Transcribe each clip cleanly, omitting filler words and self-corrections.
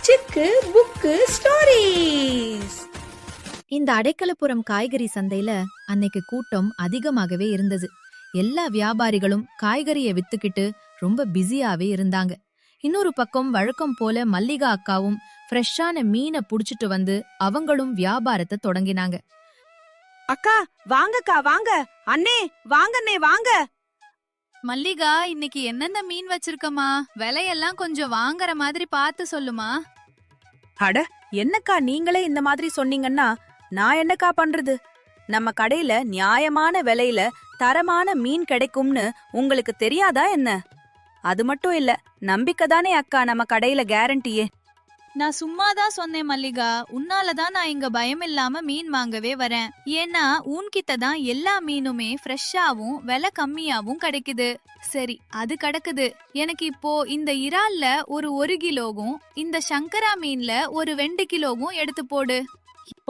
சிக்கு book stories. இந்த அடைக்கலபுரம் காய்கறி சந்தையில அன்னைக்கு கூட்டம் அதிகமாகவே இருந்தது. எல்லா வியாபாரிகளும் காய்கறியை வித்துக்கிட்டு ரொம்ப பிஸியாவே இருந்தாங்க. இன்னொரு பக்கம் வழக்கம் போல மல்லிகா அக்காவும் ஃப்ரெஷ்ஷான மீனை புடிச்சிட்டு வந்து அவங்களும் வியாபாரத்தை தொடங்கினாங்க. அக்கா வாங்கக்கா வாங்க, அண்ணே வாங்கண்ணே வாங்க. மல்லிகா, இன்னைக்கு என்னென்ன மீன் வச்சிருக்கமா? விலையெல்லாம் கொஞ்சம் வாங்குற மாதிரி பார்த்து சொல்லுமா. அட என்னக்கா, நீங்களே இந்த மாதிரி சொன்னீங்கன்னா நான் என்னக்கா பண்றது? நம்ம கடையில நியாயமான விலையில தரமான மீன் கிடைக்கும்னு உங்களுக்கு தெரியாதா என்ன? அது மட்டும் இல்ல, நம்பிக்கை தானே அக்கா நம்ம கடையில கேரண்டியே. நான் சும்மாதான் சொன்னேன் மல்லிகா. உன்னாலதான் நான் இங்க பயம் இல்லாம மீன் வாங்கவே வரேன். ஏன்னா உன்கிட்ட தான் எல்லா மீனுமே ஃப்ரெஷ்ஷாவும் விலை கம்மியாவும் கிடைக்குது. சரி, அது கிடக்குது. எனக்கு இப்போ இந்த இறால்ல ஒரு கிலோவும் இந்த சங்கரா மீன்ல ஒரு 2 கிலோவும் எடுத்து போடு.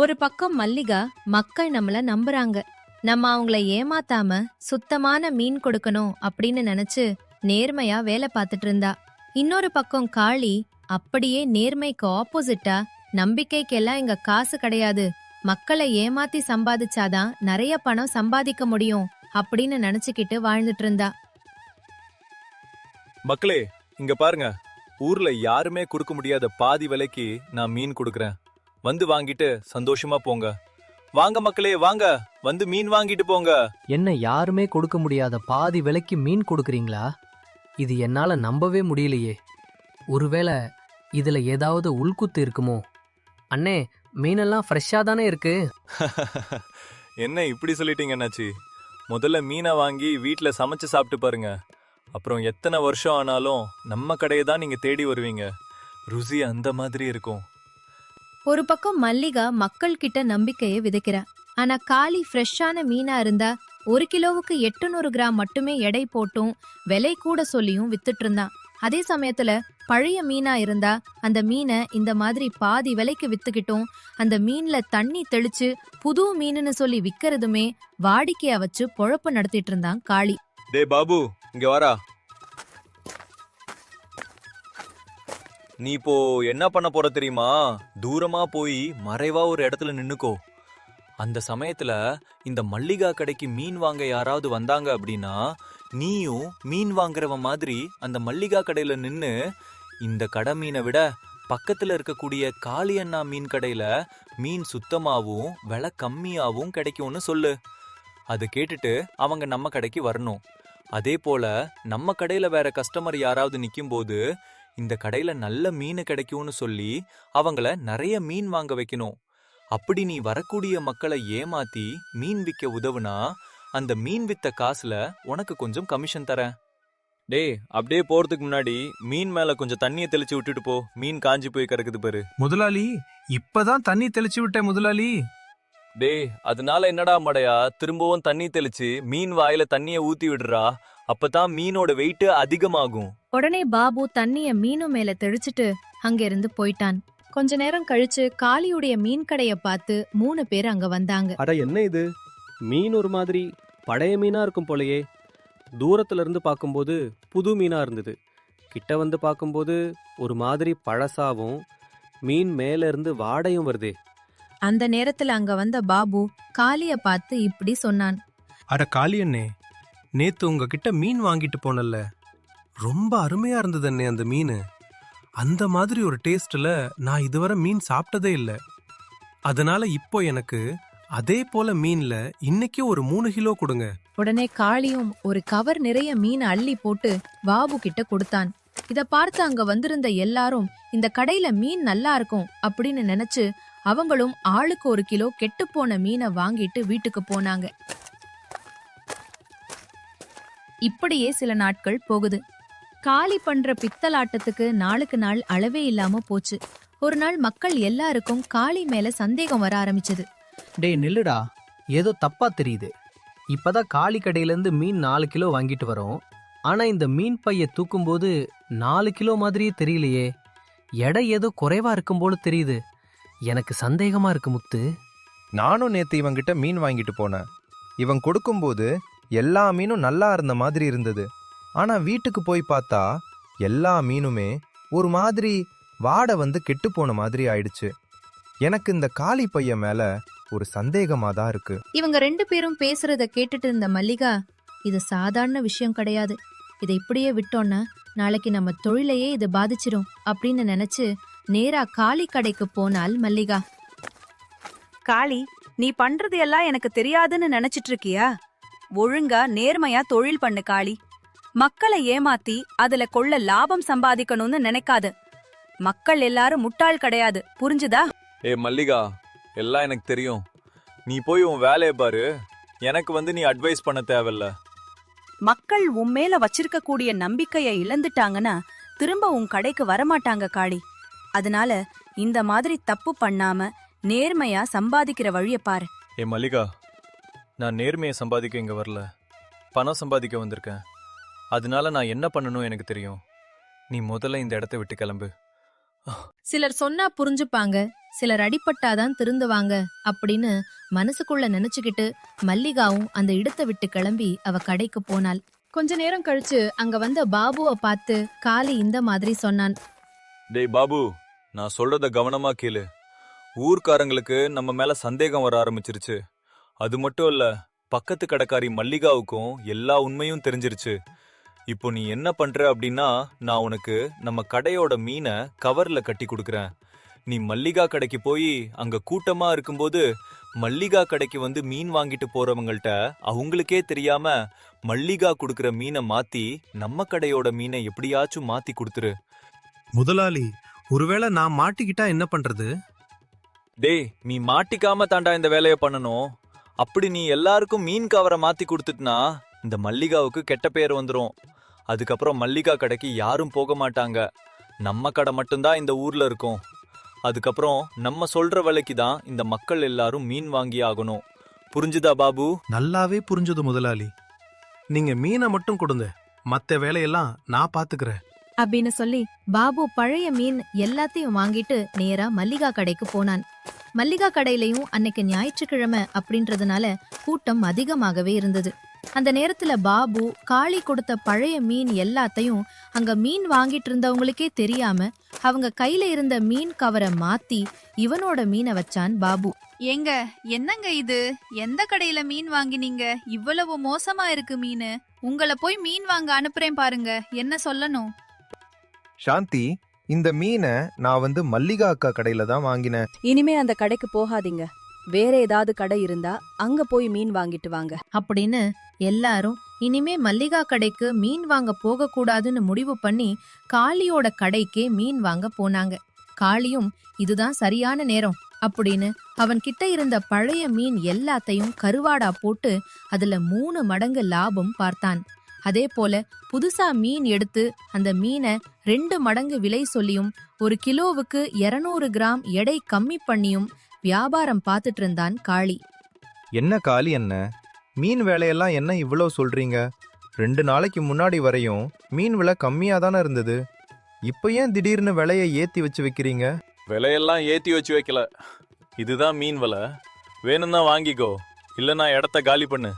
ஒரு பக்கம் மல்லிகா மக்கள் நம்மள நம்புறாங்க, நம்ம அவங்கள ஏமாத்தாம சுத்தமான மீன் கொடுக்கணும் அப்படின்னு நினைச்சு நேர்மையா வேலை பார்த்துட்டு இருந்தா. இன்னொரு பக்கம் காளி அப்படியே நேர்மைக்கு ஆப்போசிட்டா, நம்பிக்கைக்கெல்லாம் இங்க காசு கிடையாது, மக்களை ஏமாத்தி சம்பாதிச்சாதான் நிறைய பணம் சம்பாதிக்க முடியும் அப்படின்னு நினைச்சுக்கிட்டு வாழ்ந்துட்டு இருந்தா. மக்களே, இங்க பாருங்க, ஊர்ல யாருமே கொடுக்க முடியாத பாதி விலைக்கு நான் மீன் கொடுக்கறேன். வந்து வாங்கிட்டு சந்தோஷமா போங்க. வாங்க மக்களே, வாங்க, வந்து மீன் வாங்கிட்டு போங்க. என்ன, யாருமே கொடுக்க முடியாத பாதி விலைக்கு மீன் கொடுக்கறீங்களா? இது என்னால நம்பவே முடியலையே. ஒருவேளை இதுல ஏதாவது உள்குத்து இருக்குமோ? அண்ணே, மீனெல்லாம் ஃப்ரெஷ்ஷா தானே இருக்கு. என்ன இப்படி சொல்லிட்டீங்க அண்ணாச்சி? முதல்ல மீனை வாங்கி வீட்டுல சமைச்சு சாப்பிட்டு பாருங்க. அப்புறம் எத்தனை வருஷம் ஆனாலும் நம்ம கடையை தான் நீங்க தேடி வருவீங்க. ருசி அந்த மாதிரி இருக்கும். ஒரு பக்கம் மல்லிகா மக்கள் கிட்ட நம்பிக்கையை விதைக்கிறா. ஆனா காளி ஃப்ரெஷ்ஷான மீனா இருந்தா 1 கிலோவுக்கு 800 கிராம் மட்டுமே எடை போட்டும் விலை கூட சொல்லியும் வித்துட்டு இருந்தான். அதே சமயத்துல பழைய மீனா இருந்தா அந்த மீனை இந்த மாதிரி பாதி விலைக்கு வித்துக்கிட்டும் அந்த மீன்ல தண்ணி தெளிச்சு புது மீனுன்னு சொல்லி விக்கிறதுமே வாடிக்கையா வச்சு பொழப்பு நடத்திட்டு இருந்தான் காளி. டே பாபு, இங்க வாரா. நீ இப்போ என்ன பண்ண போற தெரியுமா? தூரமா போய் மறைவா ஒரு இடத்துல நின்னுக்கோ. அந்த சமயத்துல இந்த மல்லிகா கடைக்கு மீன் வாங்க யாராவது வந்தாங்க அப்படின்னா நீயும் மீன் வாங்குறவன் மாதிரி அந்த மல்லிகா கடையில நின்னு, இந்த கடை மீனை விட பக்கத்துல இருக்கக்கூடிய காளியண்ணா மீன் கடையில மீன் சுத்தமாவும் விலை கம்மியாவும் கிடைக்கும்னு சொல்லு. அதை கேட்டுட்டு அவங்க நம்ம கடைக்கு வரணும். அதே போல நம்ம கடையில வேற கஸ்டமர் யாராவது நிக்கும் போது இந்த கடையில நல்ல மீன் கிடைக்கும்னு சொல்லி அவங்கள நிறைய மீன் வாங்க வைக்கணும். அப்படி நீ வரக்கூடிய மக்களை ஏமாத்தி மீன் விற்க உதவுனா அந்த மீன் வித்த காசுல உனக்கு கொஞ்சம் கமிஷன் தரேன். டே, அப்படியே போறதுக்கு முன்னாடி மீன் மேல கொஞ்சம் தண்ணியை தெளிச்சு விட்டுட்டு போ. மீன் காஞ்சி போய் கிடக்குது பாரு. முதலாளி, இப்பதான் தண்ணி தெளிச்சு விட்டேன் முதலாளி. டே, அதனால என்னடா மடையா, திரும்பவும் தண்ணி தெளிச்சு மீன் வாயில தண்ணிய ஊத்தி விடுறா. அப்பதான் மீனோட வெயிட் அதிகமாகும். உடனே பாபு தண்ணிய மீனு மேல தெளிச்சிட்டு அங்கிருந்து போயிட்டான். கொஞ்ச நேரம் கழிச்சு காளியுடைய மீன் கடைய பார்த்து 3 பேர் அங்க வந்தாங்க. அட, என்ன இது? மீன் ஒரு மாதிரி பழைய மீனா இருக்கும் போலயே. தூரத்துல இருந்து பார்க்கும்போது புது மீனா இருந்தது. கிட்ட வந்து பார்க்கும்போது ஒரு மாதிரி பழசாவும் மீன் மேல இருந்து வாடையும் வருதே. அந்த நேரத்துல அங்க வந்த பாபு காளிய பார்த்து இப்படி சொன்னான். அட காளியண்ணே, நேத்து உங்ககிட்ட மீன் வாங்கிட்டு போனல்ல, ரொம்ப அருமையா இருந்தது அண்ணே அந்த மீன். அந்த மாதிரி ஒரு டேஸ்ட்ல நான் இதுவரை மீன் சாப்பிட்டதே இல்லை. அதனால இப்போ எனக்கு அதே போல மீன்ல இன்னைக்கு ஒரு 3 கிலோ கொடுங்க. உடனே காளியும் ஒரு கவர் நிறைய மீன் அள்ளி போட்டு பாபு கிட்ட கொடுத்தான். இத பார்த்து அங்க வந்திருந்த எல்லாரும் இந்த கடையில மீன் நல்லா இருக்கும் அப்படின்னு நினைச்சு அவங்களும் ஆளுக்கு 1 கிலோ கெட்டுப்போன மீனை வாங்கிட்டு வீட்டுக்கு போனாங்க. இப்படியே சில நாட்கள் போகுது. காளி பண்ற பித்தலாட்டத்துக்கு நாளுக்கு நாள் அளவே இல்லாம போச்சு. ஒரு நாள் மக்கள் எல்லாருக்கும் காளி மேல சந்தேகம் வர ஆரம்பிச்சது. டேய் நில்லுடா, ஏதோ தப்பா தெரியுது. இப்பதான் காளி கடையிலேருந்து மீன் 4 கிலோ வாங்கிட்டு வரோம். ஆனா இந்த மீன் பைய தூக்கும்போது 4 கிலோ மாதிரியே தெரியலையே. எடை ஏதோ குறைவா இருக்கும் போல தெரியுது. எனக்கு சந்தேகமா இருக்கு முத்து. நானும் நேத்து இவங்கிட்ட மீன் வாங்கிட்டு போனேன். இவன் கொடுக்கும்போது எல்லா மீனும் நல்லா இருந்த மாதிரி இருந்தது. ஆனா வீட்டுக்கு போய் பார்த்தா எல்லா மீனுமே ஒரு மாதிரி வாடை வந்து கெட்டு போன மாதிரி ஆயிடுச்சு. எனக்கு இந்த காளி பைய மேல ஒரு சந்தேகமா தான் இருக்கு. இவங்க 2 பேரும் பேசுறத கேட்டுட்டு இருந்த மல்லிகா, இது சாதாரண விஷயம் கிடையாது, இதை இப்படியே விட்டோன்னா நாளைக்கு நம்ம தொழிலையே இது பாதிச்சிரும் அப்படின்னு நினைச்சு நேரா காளி கடைக்கு போனாள் மல்லிகா. காளி, நீ பண்றது எல்லாம் எனக்கு தெரியாதுன்னு நினைச்சிட்டு இருக்கியா? ஒழுங்கா நேர்மையா தொழில் பண்ணு காளி. மக்களை ஏமாத்தி அதுல கொள்ள லாபம் சம்பாதிக்கணும்னு நினைக்காது. மக்கள் எல்லாரும் முட்டாள் கிடையாது, புரிஞ்சுதா? ஏ மல்லிகா, எல்லாம் எனக்கு தெரியும். நீ போய் உன் வேலையை பாரு. எனக்கு வந்து நீ அட்வைஸ் பண்ண தேவையில்ல. மக்கள் உன் மேல வச்சிருக்க கூடிய நம்பிக்கைய இழந்துட்டாங்கன்னா திரும்ப உன் கடைக்கு வரமாட்டாங்க காளி. அதனால இந்த மாதிரி தப்பு பண்ணாம நேர்மையா சம்பாதிக்கிற வழிய பாரு. ஏ மல்லிகா, நான் நேர்மையை சம்பாதிக்க இங்க வரல, பணம் சம்பாதிக்க வந்திருக்கேன். அதனால நான் என்ன பண்ணணும் எனக்கு தெரியும். நீ முதல்ல இந்த இடத்த விட்டு கிளம்பு. சிலர் சொன்னா புரிஞ்சுப்பாங்க, சிலர் அடிபட்டாதான் திருந்துவாங்க அப்படின்னு மனசுக்குள்ள நினைச்சுக்கிட்டு மல்லிகாவும் அந்த இடத்தை விட்டு கிளம்பி அவ கடைக்கு போனாள். கொஞ்ச நேரம் கழிச்சு அங்க வந்த பாபுவை பார்த்து காளி இந்த மாதிரி சொன்னான். டேய் பாபு, நான் சொல்றத கவனமா கேளு. ஊர்க்காரங்களுக்கு நம்ம மேல சந்தேகம் வர ஆரம்பிச்சிருச்சு. அது மட்டும் இல்ல, பக்கத்து கடைக்காரி மல்லிகாவுக்கும் எல்லா உண்மையும் தெரிஞ்சிருச்சு. இப்போ நீ என்ன பண்ற அப்படின்னா, நான் உனக்கு நம்ம கடையோட மீனை கவர்ல கட்டி கொடுக்கறேன். நீ மல்லிகா கடைக்கு போய் அங்க கூட்டமா இருக்கும்போது மல்லிகா கடைக்கு வந்து மீன் வாங்கிட்டு போறவங்கள்ட்ட அவங்களுக்கே தெரியாம மல்லிகா கொடுக்கற மீனை மாத்தி நம்ம கடையோட மீனை எப்படியாச்சும் மாத்தி கொடுத்துரு. முதலாளி, ஒருவேளை நான் மாட்டிக்கிட்டா என்ன பண்றது? டேய், நீ மாட்டிக்காம தாண்டா இந்த வேலையை பண்ணணும். அப்படி நீ எல்லாருக்கும் மீன் கவரை மாத்தி கொடுத்துட்டுனா இந்த மல்லிகாவுக்கு கெட்ட பேர் வந்துடும். அதுக்கப்புறம் மல்லிகா கடைக்கு யாரும் போக மாட்டாங்க. நம்ம கடை மட்டும்தான் இந்த ஊர்ல இருக்கும். அதுக்கப்புறம் நம்ம சொல்ற விலைக்கு தான் இந்த மக்கள் எல்லாரும் மீன் வாங்கி ஆகணும். புரிஞ்சுதா பாபு? நல்லாவே புரிஞ்சது முதலாளி. நீங்க மீனை மட்டும் கொடுங்க, மத்த வேலையெல்லாம் நான் பாத்துக்கிறேன் அப்படின்னு சொல்லி பாபு பழைய மீன் எல்லாத்தையும் வாங்கிட்டு நேரா மல்லிகா கடைக்கு போனான். மல்லிகா கடையிலயும் அன்னைக்கு ஞாயிற்றுக்கிழமை அப்படின்றதுனால கூட்டம் அதிகமாகவே இருந்தது. அந்த நேரத்துல பாபு காளி கொடுத்த பழைய மீன் எல்லாத்தையும் அங்க மீன் வாங்கிட்டு இருந்தவங்களுக்கே தெரியாம அவங்க கையில இருந்த மீன் கவரை மாத்தி இவனோட மீனை வச்சான் பாபு. ஏங்க, என்னங்க இது? எந்த கடையில மீன் வாங்கினீங்க? இவ்வளவு மோசமா இருக்கு மீன். உங்களை போய் மீன் வாங்க அனுப்புறேன் பாருங்க, என்ன சொல்லணும்? சாந்தி, இந்த மீனை நான் வந்து மல்லிகா அக்கா கடையில தான் வாங்கினேன். இனிமே அந்த கடைக்கு போகாதீங்க. வேற ஏதாவது கடை இருந்தா அங்க போய் மீன் வாங்கிட்டு வாங்க அப்படின்னு எல்லாரும் இனிமே மல்லிகா கடைக்கு மீன் வாங்க போக கூடாதுன்னு முடிவு பண்ணி காளியோட கடைக்கே மீன் வாங்க போனாங்க. காளியும் இதுதான் சரியான நேரம் அப்படின்னு அவன் கிட்ட இருந்த பழைய மீன் எல்லாத்தையும் கருவாடா போட்டு அதுல 3 மடங்கு லாபம் பார்த்தான். அதே போல புதுசா மீன் எடுத்து அந்த மீனை 2 மடங்கு விலை சொல்லியும் 1 கிலோவுக்கு 200 கிராம் எடை கம்மி பண்ணியும் வியாபாரம் பார்த்துட்டு இருந்தான் காளி. என்ன காளி, என்ன மீன் வேலையெல்லாம் என்ன இவ்வளோ சொல்றீங்க? 2 நாளைக்கு முன்னாடி வரையும் மீன் விலை கம்மியா தானே இருந்தது. இப்போ ஏன் திடீர்னு விலையை ஏத்தி வச்சு வைக்கிறீங்க? விலையெல்லாம் ஏத்தி வச்சு வைக்கல, இதுதான் மீன் விலை. வேணும்னா வாங்கிக்கோ, இல்லைன்னா இடத்த காலி பண்ணு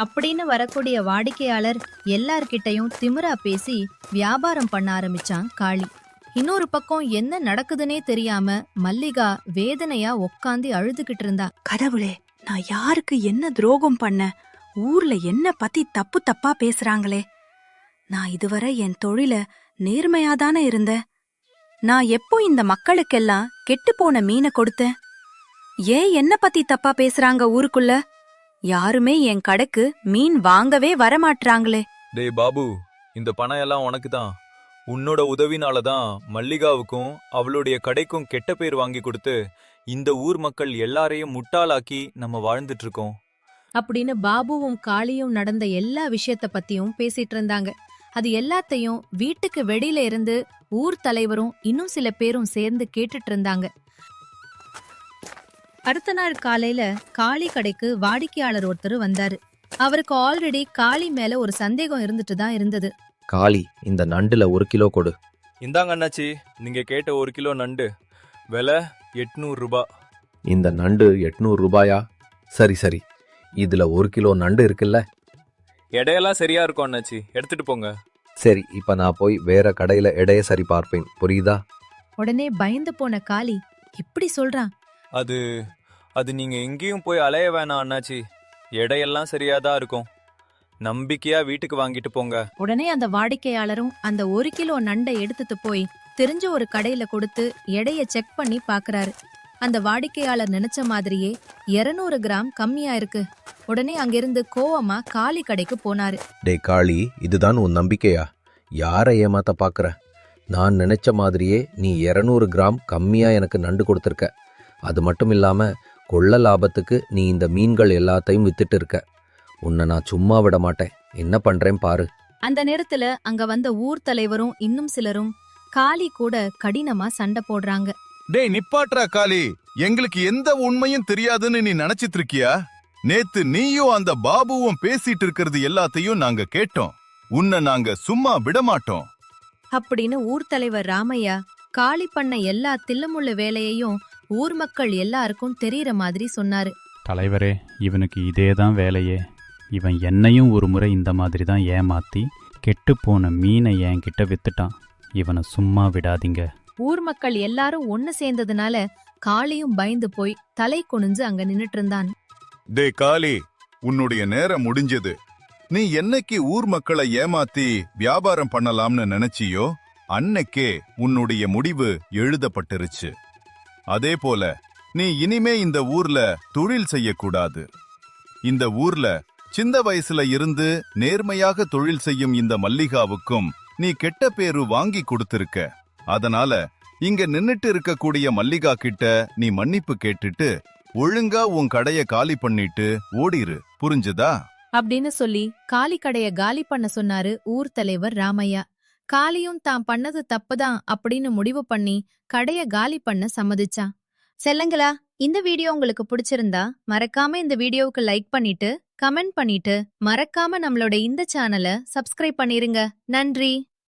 அப்படின்னு வரக்கூடிய வாடிக்கையாளர் எல்லார்கிட்டையும் திமிரா பேசி வியாபாரம் பண்ண ஆரம்பிச்சான் காளி. இன்னொரு பக்கம் என்ன நடக்குதுன்னே தெரியாம மல்லிகா வேதனையா உக்காந்து அழுதுகிட்டு இருந்தா. கடவுளே, நான் யாருக்கு என்ன துரோகம் பண்ண? ஊர்ல என்ன பத்தி தப்பு தப்பா பேசுறாங்களே. நான் இதுவரை என் தொழில நேர்மையாதானே இருந்தேன். நான் எப்போ இந்த மக்களுக்கெல்லாம் கெட்டு போன மீனை கொடுத்தேன்? ஏன் என்ன பத்தி தப்பா பேசுறாங்க ஊருக்குள்ள? யாருமே என் கடைக்கு மீன் வாங்கவே வரமாட்றாங்களே. டேய் பாபு, இந்த பணம் எல்லாம் உனக்கு தான். உன்னோட உதவினால தான் மல்லிகாவுக்கும் அவளுடைய கடைக்கும் கெட்ட பேர் வாங்கி கொடுத்து இந்த ஊர் மக்கள் எல்லாரையும் முட்டாளாக்கி நம்ம வாழ்ந்துட்டு இருக்கோம் அப்படின்னு பாபுவும் காளியும் நடந்த எல்லா விஷயத்த பத்தியும் பேசிட்டு இருந்தாங்க. அது எல்லாத்தையும் வீட்டுக்கு வெளியில இருந்து ஊர் தலைவரும் இன்னும் சில பேரும் சேர்ந்து கேட்டுட்டு இருந்தாங்க. அடுத்த நாள் காலையில காளி கடைக்கு வாடிக்கையாளர் ஒருத்தர் வந்தாரு. அவருக்கு ஆல்ரெடி காளி மேல ஒரு சந்தேகம் இருந்துட்டு தான் இருந்தது. காளி, இந்த நண்டுல 1 கிலோ கொடு. இந்தாங்க அண்ணாச்சி, நீங்க கேட்ட 1 கிலோ நண்டு விலை 800 ரூபாய். இந்த நண்டு 800 ரூபாயா? சரி சரி, இதுல 1 கிலோ நண்டு இருக்குல்ல? எடையெல்லாம் சரியா இருக்கும் அண்ணாச்சி, எடுத்துட்டு போங்க. சரி, இப்ப நான் போய் வேற கடையில எடைய சரி பார்ப்பேன், புரியுதா? உடனே பயந்து போன காளி இப்படி சொல்றான். அது அது நீங்க எங்கேயும் போய் அலைய வேணாம் அண்ணாச்சி. எடையெல்லாம் சரியாதான் இருக்கும். நம்பிக்கையா வீட்டுக்கு வாங்கிட்டு போங்க. உடனே அந்த வாடிக்கையாளரும் அந்த 1 கிலோ நண்டை எடுத்துட்டு போய் தெரிஞ்ச ஒரு கடையில கொடுத்து எடைய செக் பண்ணி பாக்குறாரு. அந்த வாடிக்கையாளர் நினைச்ச மாதிரியே 200 கிராம் கம்மியா இருக்கு. உடனே அங்கிருந்து கோவமா காளி கடைக்கு போனாரு. டேய் காளி, இதுதான் உன் நம்பிக்கையா? யாரை ஏமாத்த பார்க்குற? நான் நினைச்ச மாதிரியே நீ 200 கிராம் கம்மியா எனக்கு நண்டு கொடுத்துருக்க. அது மட்டும் இல்லாம கொள்ள லாபத்துக்கு நீ இந்த மீன்கள் எல்லாத்தையும் வித்துட்டு இருக்க. உன்னை நான் சும்மா விட மாட்டேன். என்ன பண்றேன் பாரு. அந்த நேரத்துல அங்க வந்த ஊர் தலைவரும் இன்னும் சிலரும் காளி கூட கடினமா சண்டை போடுறாங்க. டேய் நிப்பாட்றா காளி, எங்களுக்கு எந்த உண்மையும் தெரியாதுன்னு நீ நினைச்சிட்டு இருக்கியா? நேத்து நீயும் அந்த பாபுவும் பேசிட்டு இருக்கிறது எல்லாத்தையும் நாங்க கேட்டோம். உன்னை நாங்க சும்மா விட மாட்டோம் அப்படின்னு ஊர் தலைவர் ராமையா காளி பண்ண எல்லா தில்லுமுள்ளு வேலையையும் ஊர் மக்கள் எல்லாருக்கும் தெரியற மாதிரி சொன்னாரு. தலைவரே, இவனுக்கு இதேதான் வேலையே. இவன் என்னையும் ஒரு முறை இந்த மாதிரி தான் ஏமாத்தி கெட்டுப்போன மீனை என்கிட்ட வித்துட்டான். இவனை சும்மா விடாதீங்க. ஊர் மக்கள் எல்லாரும் ஒன்னு சேர்ந்ததுனால காளியும் பயந்து போய் தலை குனிஞ்சு அங்க நின்னுட்டு இருந்தான். டே காளி, உன்னுடைய நேரம் முடிஞ்சது. நீ என்னைக்கு ஊர் மக்களை ஏமாத்தி வியாபாரம் பண்ணலாம்னு நினைச்சியோ அன்னைக்கே உன்னுடைய முடிவு எழுதப்பட்டிருச்சு. அதே போல நீ இனிமே இந்த ஊர்ல தொழில் செய்யக்கூடாது. இந்த ஊர்ல சின்ன வயசுல இருந்து நேர்மையாக தொழில் செய்யும் இந்த மல்லிகாவுக்கும் நீ கெட்ட பேரு வாங்கி கொடுத்திருக்க. அதனால இங்க நின்னுட்டு இருக்கக்கூடிய மல்லிகா கிட்ட நீ மன்னிப்பு கேட்டுட்டு ஒழுங்கா உன் கடைய காலி பண்ணிட்டு ஓடிரு, புரிஞ்சுதா? அப்படின்னு சொல்லி காளி கடைய காலி பண்ண சொன்னாரு ஊர் தலைவர் ராமையா. காளியும் தான் பண்ணது தப்புதான் அப்படின்னு முடிவு பண்ணி கடைய காலி பண்ண சம்மதிச்சான். செல்லங்களா, இந்த வீடியோ உங்களுக்கு பிடிச்சிருந்தா மறக்காம இந்த வீடியோவுக்கு லைக் பண்ணிட்டு கமெண்ட் பண்ணிட்டு மறக்காம நம்மளோட இந்த சேனலை சப்ஸ்கிரைப் பண்ணிருங்க. நன்றி.